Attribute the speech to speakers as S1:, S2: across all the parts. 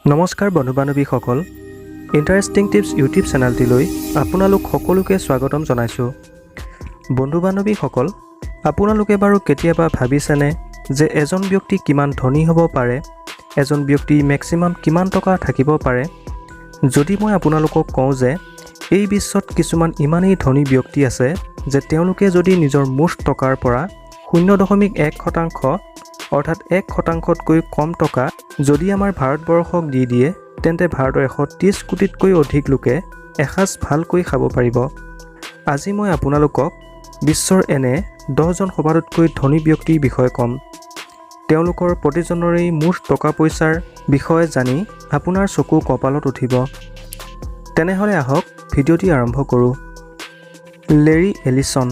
S1: নমস্কাৰ বন্ধু-বান্ধৱীসকল, interesting tips YouTube চেনেলটিলৈ আপোনালোক সকলোকে স্বাগতম জনাইছোঁ। বন্ধু-বান্ধৱীসকল, আপোনালোকে বাৰু কেতিয়াবা ভাবিছেনে যে এজন ব্যক্তি কিমান ধনী হ'ব পাৰে, এজন ব্যক্তি মেক্সিমাম কিমান টকা থাকিব পাৰে? যদি মই আপোনালোকক কওঁ যে এই বিশ্বত কিছুমান ইমানেই ধনী ব্যক্তি আছে যে তেওঁলোকে যদি নিজৰ মুঠ টকাৰ পৰা 0.1% অৰ্থাৎ 1%তকৈ কম টকা যদি আমাৰ ভাৰতবৰ্ষক দি দিয়ে, তেন্তে ভাৰতৰ 130 কোটিতকৈ অধিক লোকে এসাঁজ ভালকৈ খাব পাৰিব। আজি মই আপোনালোকক বিশ্বৰ এনে 10জন সবাতোকৈ ধনী ব্যক্তিৰ বিষয়ে ক'ম। তেওঁলোকৰ প্ৰতিজনৰেই মুঠ টকা পইচাৰ বিষয়ে জানি আপোনাৰ চকু কপালত উঠিব। তেনেহ'লে আহক ভিডিঅ'টি আৰম্ভ কৰোঁ। Larry Allison.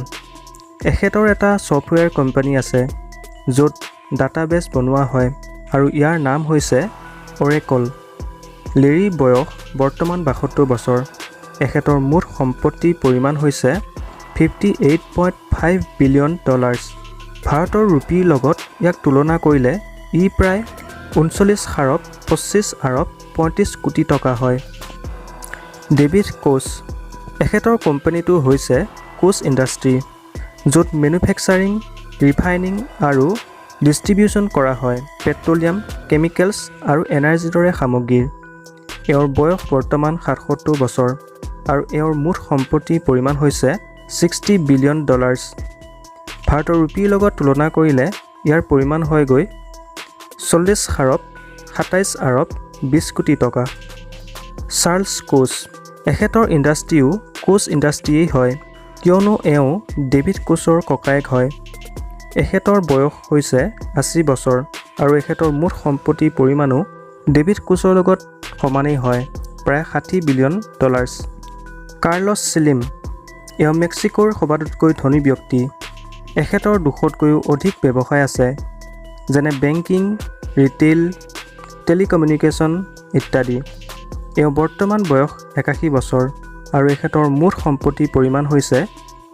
S1: এখেতৰ এটা ছফ্টৱেৰ কোম্পানী আছে য'ত ডাটাবেছ বনোৱা হয় আৰু ইয়াৰ নাম হৈছে অৰেকল। লেৰীৰ বয়স বৰ্তমান 72 বছৰ। এখেতৰ মুঠ সম্পত্তিৰ পৰিমাণ হৈছে $58.5 বিলিয়ন। ভাৰতৰ ৰুপিৰ লগত ইয়াক তুলনা কৰিলে ই প্ৰায় 39,25,35 কোটি টকা হয়। ডেভিড কোচ। এখেতৰ কোম্পানীটো হৈছে কোচ ইণ্ডাষ্ট্ৰী, য'ত মেনুফেকচাৰিং, ৰিফাইনিং আৰু ডিষ্ট্ৰিবিউশ্যন কৰা হয় পেট্ৰলিয়াম, কেমিকেলছ আৰু এনাৰ্জিৰ দৰে সামগ্ৰীৰ। এওঁৰ বয়স বৰ্তমান 77 বছৰ আৰু এওঁৰ মুঠ সম্পত্তিৰ পৰিমাণ হৈছে $60 বিলিয়ন। ভাৰতৰ ৰুপিৰ লগত তুলনা কৰিলে ইয়াৰ পৰিমাণ হয়গৈ 40,27,20 কোটি টকা। চাৰ্লছ কোচ। এখেতৰ ইণ্ডাষ্ট্ৰীও কোচ ইণ্ডাষ্ট্ৰীয়েই হয়, কিয়নো এওঁ ডেভিড কোচৰ ককায়েক হয়। এখেতৰ বয়স হৈছে 80 বছৰ আৰু এখেতৰ মুঠ সম্পত্তিৰ পৰিমাণো ডেভিড কোচৰ লগত সমানেই হয়, প্ৰায় $60 বিলিয়ন। Carlos slim. এওঁ মেক্সিকোৰ সবাতোকৈ ধনী ব্যক্তি। এখেতৰ 200তকৈও অধিক ব্যৱসায় আছে, যেনে বেংকিং, ৰিটেইল, টেলিকমিউনিকেশ্যন ইত্যাদি। এওঁ বৰ্তমান বয়স 81 বছৰ আৰু এখেতৰ মুঠ সম্পত্তিৰ পৰিমাণ হৈছে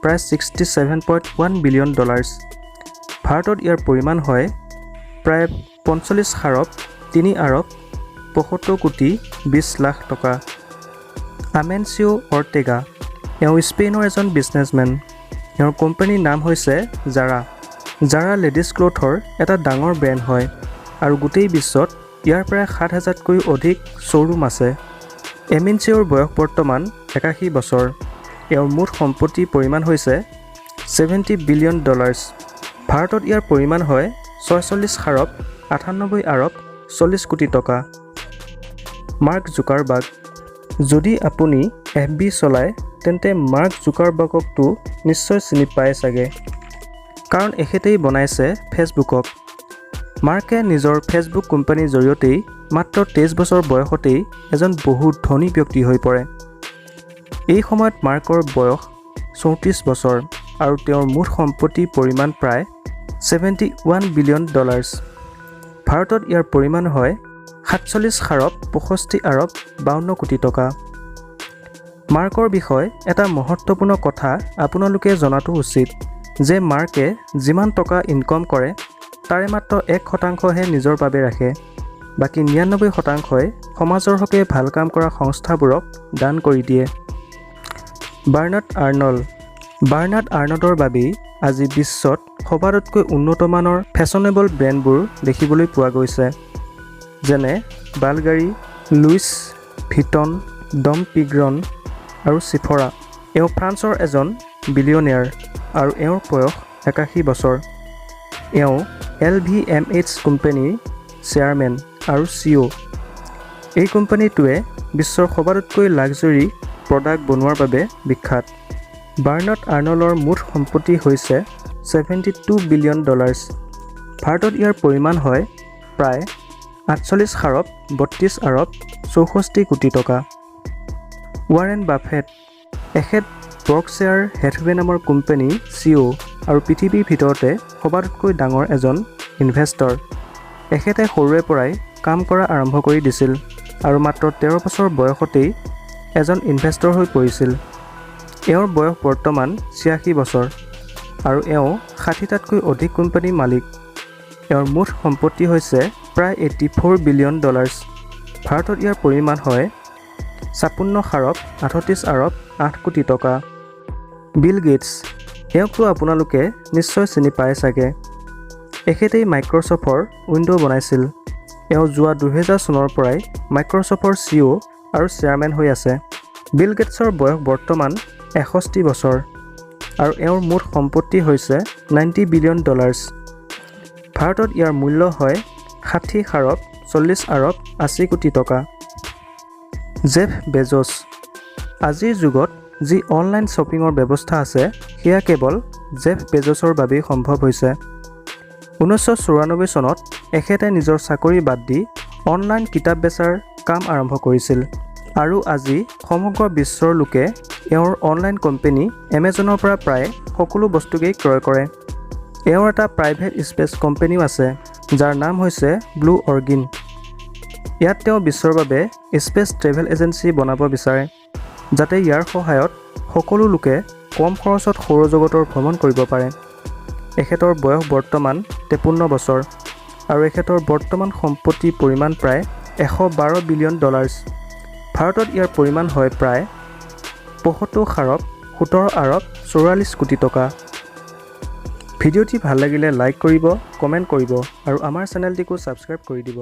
S1: প্ৰায় $67.1 বিলিয়ন। ভাৰতত ইয়াৰ পৰিমাণ হয় প্ৰায় 45,375 কোটি 20 লাখ টকা। আমেনচিও অৰ্টেগা। এওঁ স্পেইনৰ এজন বিজনেছমেন। এওঁৰ কোম্পানীৰ নাম হৈছে জাৰা। জাৰা লেডিজ ক্লথৰ এটা ডাঙৰ ব্ৰেণ্ড হয় আৰু গোটেই বিশ্বত ইয়াৰ প্ৰায় 7,000তকৈ অধিক শ্ব'ৰুম আছে। এমেনচিওৰ বয়স বৰ্তমান 81 বছৰ। এওঁৰ মুঠ সম্পত্তিৰ পৰিমাণ হৈছে $70 বিলিয়ন। ভাৰতত ইয়াৰ পৰিমাণ হয় 46,98,40 কোটি টকা। Mark Zuckerberg. যদি আপুনি FB চলায় তেন্তে মাৰ্ক জুকাৰবাৰ্গকতো নিশ্চয় চিনি পায় চাগে, কাৰণ এখেতেই বনাইছে ফেচবুকক। মাৰ্কে নিজৰ ফেচবুক কোম্পানীৰ জৰিয়তেই মাত্ৰ 23 বছৰ বয়সতেই এজন বহুত ধনী ব্যক্তি হৈ পৰে। এই সময়ত মাৰ্কৰ বয়স 34 বছৰ আৰু তেওঁৰ মুঠ সম্পত্তিৰ পৰিমাণ প্ৰায় $71 বিলিয়ন। ভাৰতত ইয়াৰ পৰিমাণ হয় 47,65,52 কোটি টকা। মাৰ্কৰ বিষয়ে এটা মহত্বপূৰ্ণ কথা আপোনালোকে জনাটো উচিত যে মাৰ্কে যিমান টকা ইনকম কৰে তাৰে মাত্ৰ 1%হে নিজৰ বাবে ৰাখে, বাকী 99%ই সমাজৰ হকে ভাল কাম কৰা সংস্থাবোৰক দান কৰি দিয়ে। Bernard Arnold. বাৰ্নাৰ্ড আৰ্নল্ডৰ বাবেই আজি বিশ্বত সবাতোকৈ উন্নতমানৰ ফেশ্বনেবল ব্ৰেণ্ডবোৰ দেখিবলৈ পোৱা গৈছে, যেনে বালগাৰী, লুইছ ভিটন, ডম পিগ্ৰন আৰু চিফৰা। এওঁ ফ্ৰান্সৰ এজন বিলিয়নিয়াৰ আৰু এওঁৰ বয়স 81 বছৰ। এওঁ LVMH কোম্পানীৰ চেয়াৰমেন আৰু CEO। এই কোম্পানীটোৱে বিশ্বৰ সবাতোকৈ লাক্সাৰী প্ৰডাক্ট বনোৱাৰ বাবে বিখ্যাত। বাৰ্নাৰ্ড আৰ্নল্ডৰ মুঠ সম্পত্তি হৈছে $72 বিলিয়ন। ভাৰতত ইয়াৰ পৰিমাণ হয় প্ৰায় 48,32,64 কোটি টকা। Warren Buffett. এখেত বৰ্কশ্বেয়াৰ হেথৱে নামৰ কোম্পানীৰ CEO আৰু পৃথিৱীৰ ভিতৰতে সবাতোকৈ ডাঙৰ এজন ইনভেষ্টৰ। এখেতে সৰুৰে পৰাই কাম কৰা আৰম্ভ কৰি দিছিল আৰু মাত্ৰ 13 বছৰ বয়সতেই এজন ইনভেষ্টৰ হৈ পৰিছিল। এওঁৰ বয়স বৰ্তমান 86 বছৰ আৰু এওঁ 60টাতকৈ অধিক কোম্পানীৰ মালিক। এওঁৰ মুঠ সম্পত্তি হৈছে প্ৰায় $84 বিলিয়ন। ভাৰতত ইয়াৰ পৰিমাণ হয় 56,38,8 কোটি টকা। বিল গেটছ, এওঁকতো আপোনালোকে নিশ্চয় চিনি পায় চাগে। এখেতেই মাইক্ৰ'ছফ্টৰ উইণ্ডো বনাইছিল। এওঁ যোৱা 2000 চনৰ পৰাই মাইক্ৰ'ছফ্টৰ CEO আৰু চেয়াৰমেন হৈ আছে। বিল গেটছৰ বয়স বৰ্তমান 61 বছৰ আৰু এওঁৰ মুঠ সম্পত্তি হৈছে $90 বিলিয়ন। ভাৰতত ইয়াৰ মূল্য হয় 60,40,80 কোটি টকা। জেফ বেজছ, আজিৰ যুগত যি অনলাইন শ্বপিঙৰ ব্যৱস্থা আছে সেয়া কেৱল জেফ বেজছৰ বাবেই সম্ভৱ হৈছে। 1994 চনত এখেতে নিজৰ চাকৰি বাদ দি অনলাইন কিতাপ বেচাৰ কাম আৰম্ভ কৰিছিল আৰু আজি সমগ্ৰ বিশ্বৰ লোকে এওঁৰ অনলাইন কোম্পানী এমেজনৰ পৰা প্ৰায় সকলো বস্তুকেই ক্ৰয় কৰে। এওঁৰ এটা প্ৰাইভেট স্পেচ কোম্পানীও আছে যাৰ নাম হৈছে ব্লু অৰ্গিন। ইয়াত তেওঁ বিশ্বৰ বাবে স্পেচ ট্ৰেভেল এজেঞ্চি বনাব বিচাৰে যাতে ইয়াৰ সহায়ত সকলো লোকে কম খৰচত সৌৰজগতৰ ভ্ৰমণ কৰিব পাৰে। এখেতৰ বয়স বৰ্তমান 53 বছৰ আৰু এখেতৰ বৰ্তমান সম্পত্তিৰ পৰিমাণ প্ৰায় $112 বিলিয়ন। ভাৰতত ইয়াৰ পৰিমাণ হয় প্ৰায় 75,17,44 কোটি টকা। ভিডিঅ'টি ভাল লাগিলে লাইক কৰিব, কমেণ্ট কৰিব আৰু আমাৰ চেনেলটিকো ছাবস্ক্ৰাইব কৰি দিব।